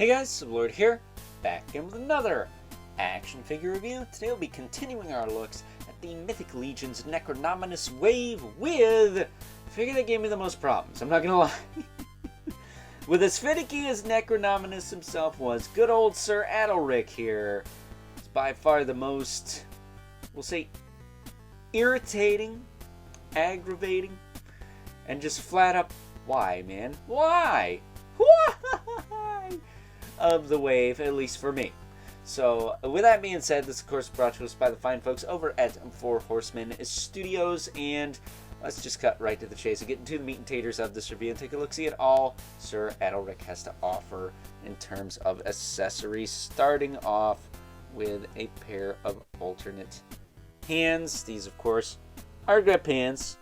Hey guys, Sublord here, back again with another action figure review. Today we'll be continuing our looks at the Mythic Legion's Necronominus wave with the figure that gave me the most problems, I'm not gonna lie. With as finicky as Necronominus himself was, good old Sir Adalric here is by far the most, we'll say, irritating, aggravating, and just flat up, why, man? Why? Why? Of the wave, at least for me. So, with that being said, this of course brought to us by the fine folks over at Horsemen Studios, and let's just cut right to the chase and get into the meat and taters of this review and take a look-see at all Sir Adalric has to offer in terms of accessories, starting off with a pair of alternate hands. These, of course, are grip hands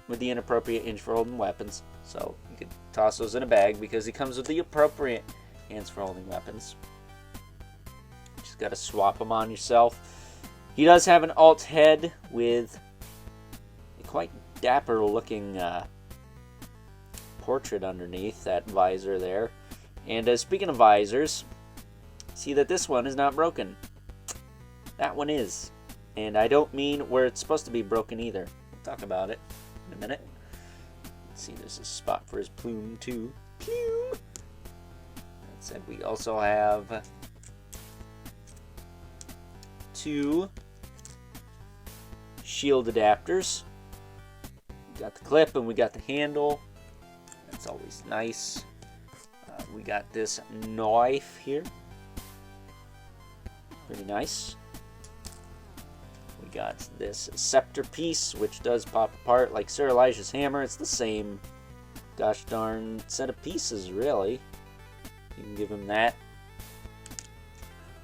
with the inappropriate hinge for holding weapons, so you could toss those in a bag because he comes with the appropriate hands for holding weapons. Just gotta swap them on yourself. He does have an alt head with a quite dapper looking portrait underneath that visor there. And speaking of visors, see that this one is not broken. That one is. And I don't mean where it's supposed to be broken either. We'll talk about it in a minute. Let's see, there's a spot for his plume too. Plume! That said, we also have two shield adapters. We got the clip and we got the handle. That's always nice. We got this knife here. Pretty nice. We got this scepter piece, which does pop apart like Sir Elijah's hammer. It's the same gosh darn set of pieces, really. You can give him that.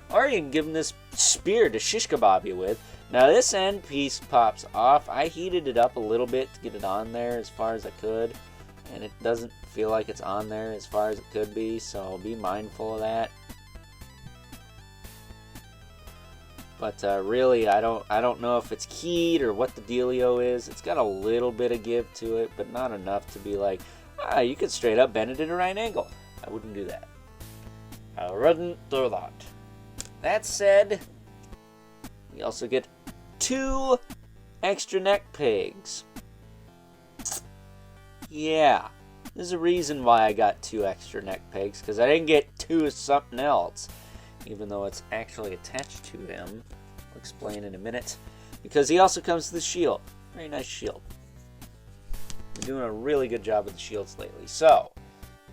Or you can give him this spear to shish kebab you with. Now this end piece pops off. I heated it up a little bit to get it on there as far as I could. And it doesn't feel like it's on there as far as it could be, so be mindful of that. But really, I don't know if it's keyed or what the dealio is. It's got a little bit of give to it, but not enough to be like, you could straight up bend it at a right angle. I wouldn't do that. I wouldn't do that. That said, we also get two extra neck pegs. Yeah, there's a reason why I got two extra neck pegs, because I didn't get two of something else, even though it's actually attached to him. I'll explain in a minute. Because he also comes with the shield. Very nice shield. We're doing a really good job with the shields lately. So,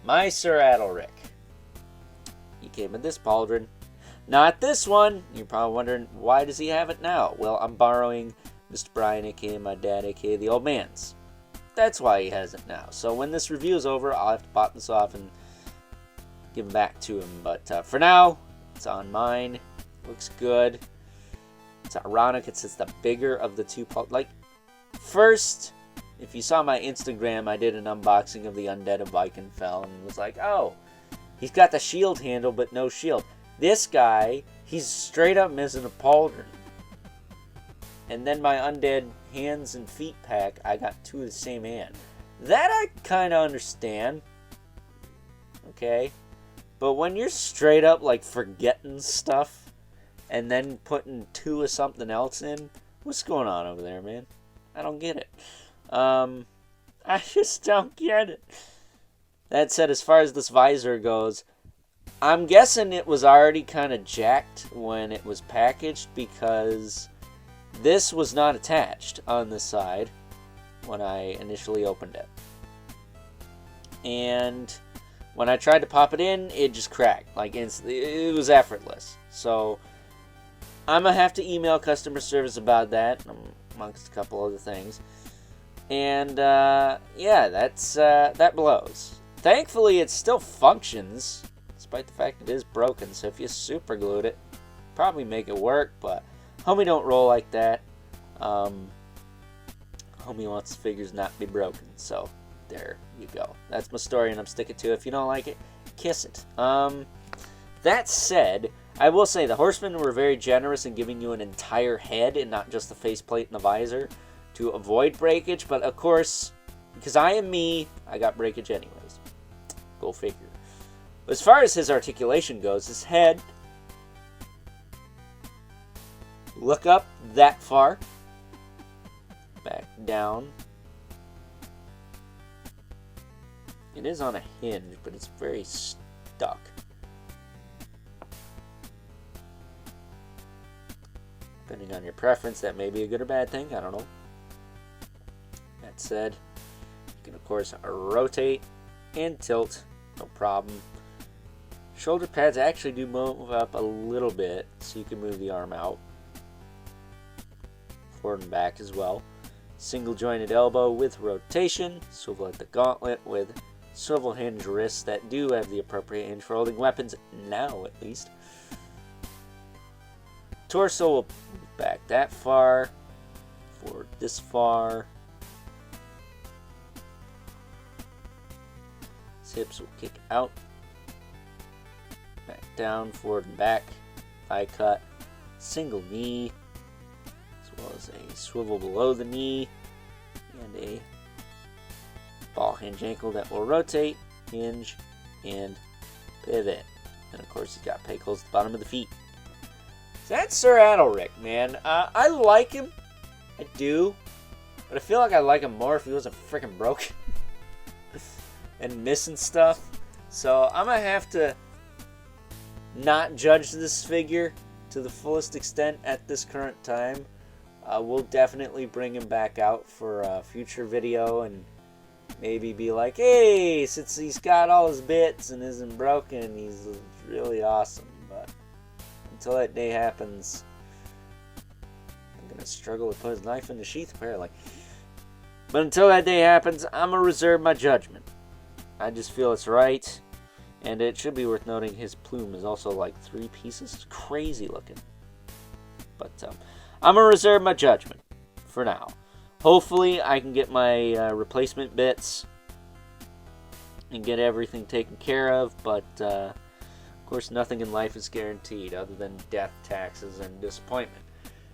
my Sir Adalric. He came with this pauldron. Not this one. You're probably wondering, why does he have it now? Well, I'm borrowing Mr. Brian, aka my dad, aka the old man's. That's why he has it now. So when this review is over, I'll have to pop this off and give him back to him. But for now, it's on mine. Looks good. It's ironic. It's the bigger of the two. Like, first, if you saw my Instagram, I did an unboxing of the Undead of Vikenfell and was like, oh, he's got the shield handle, but no shield. This guy, he's straight up missing a pauldron. And then my Undead hands and feet pack, I got two of the same hand. That I kind of understand. Okay? But when you're straight up like forgetting stuff and then putting two of something else in, what's going on over there, man? I don't get it. I just don't get it. That said, as far as this visor goes, I'm guessing it was already kind of jacked when it was packaged because this was not attached on this side when I initially opened it. And when I tried to pop it in, it just cracked. Like, it was effortless. So, I'm going to have to email customer service about that, amongst a couple other things. And, yeah, that blows. Thankfully, it still functions, despite the fact it is broken. So, if you super glued it, probably make it work, but homie don't roll like that. Homie wants figures not to be broken. So, there you go. That's my story, and I'm sticking to it. If you don't like it, kiss it. That said, I will say the Horsemen were very generous in giving you an entire head and not just the faceplate and the visor to avoid breakage. But of course, because I am me, I got breakage anyways. Go figure. As far as his articulation goes, his head, look up that far, back down. It is on a hinge, but it's very stuck. Depending on your preference, that may be a good or bad thing, I don't know. That said, you can of course rotate and tilt, no problem. Shoulder pads actually do move up a little bit, so you can move the arm out. Forward and back as well. Single jointed elbow with rotation, swivel at the gauntlet with swivel hinge wrists that do have the appropriate hinge for holding weapons, now at least. Torso will move back that far, forward this far. His hips will kick out, back down, forward and back, thigh cut, single knee, as well as a swivel below the knee, and a ball hinge ankle that will rotate, hinge, and pivot. And of course he's got peg holes at the bottom of the feet. So that's Sir Adalric, man. I like him. I do. But I feel like I like him more if he wasn't freaking broken and missing stuff. So I'm going to have to not judge this figure to the fullest extent at this current time. We'll definitely bring him back out for a future video and maybe be like, hey, since he's got all his bits and isn't broken, he's really awesome. But until that day happens, I'm going to struggle to put his knife in the sheath, apparently. But until that day happens, I'm going to reserve my judgment. I just feel it's right. And it should be worth noting his plume is also like 3 pieces. It's crazy looking. But I'm going to reserve my judgment for now. Hopefully I can get my replacement bits and get everything taken care of. But of course nothing in life is guaranteed other than death, taxes, and disappointment.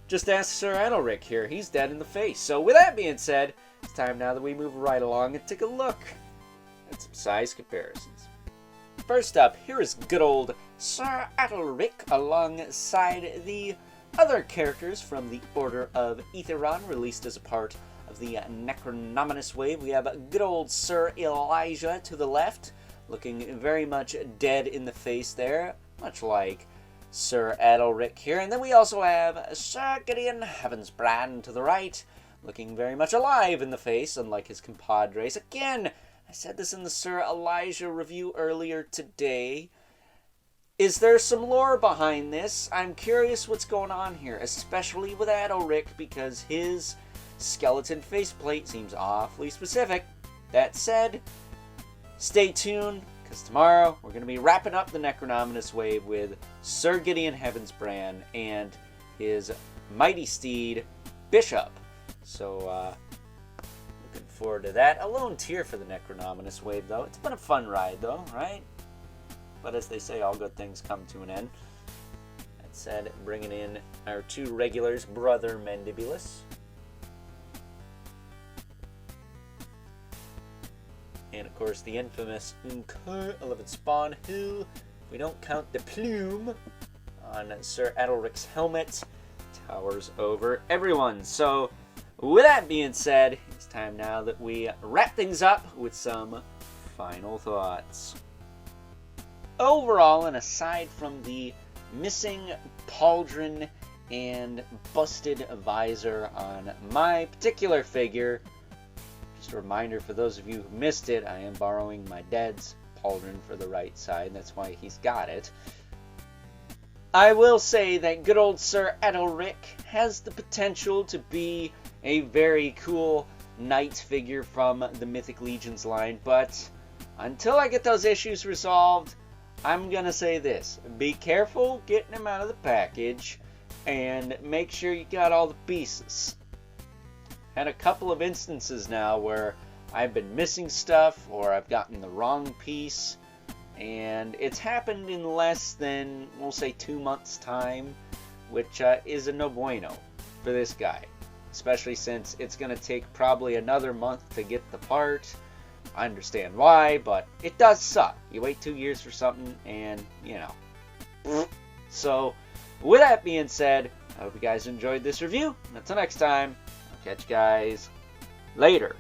Just ask Sir Adalric here. He's dead in the face. So with that being said, it's time now that we move right along and take a look at some size comparisons. First up, here is good old Sir Adalric alongside the other characters from the Order of Aetheron, released as a part of the Necronominus wave. We have good old Sir Elijah to the left, looking very much dead in the face there, much like Sir Adalric here. And then we also have Sir Gideon Heavensbrand to the right, looking very much alive in the face, unlike his compadres. Again, I said this in the Sir Elijah review earlier today. Is there some lore behind this? I'm curious what's going on here, especially with Adalric, because his skeleton faceplate seems awfully specific. That said, stay tuned, because tomorrow we're going to be wrapping up the Necronominus wave with Sir Gideon Heavensbrand and his mighty steed, Bishop. So, looking forward to that. A lone tear for the Necronominus wave, though. It's been a fun ride, though, right? But as they say, all good things come to an end. That said, bringing in our 2 regulars, Brother Mandibulus. And of course, the infamous Unkur 11 Spawn, who, if we don't count the plume on Sir Adalric's helmet, towers over everyone. So, with that being said, it's time now that we wrap things up with some final thoughts. Overall, and aside from the missing pauldron and busted visor on my particular figure, just a reminder for those of you who missed it, I am borrowing my dad's pauldron for the right side. That's why he's got it. I will say that good old Sir Adalric has the potential to be a very cool knight figure from the Mythic Legions line, but until I get those issues resolved, I'm going to say this. Be careful getting him out of the package and make sure you got all the pieces. Had a couple of instances now where I've been missing stuff or I've gotten the wrong piece, and it's happened in less than, we'll say, 2 months' time, which is a no bueno for this guy, especially since it's going to take probably another month to get the part. I understand why, but it does suck. You wait 2 years for something, and, you know. So, with that being said, I hope you guys enjoyed this review. Until next time, I'll catch you guys later.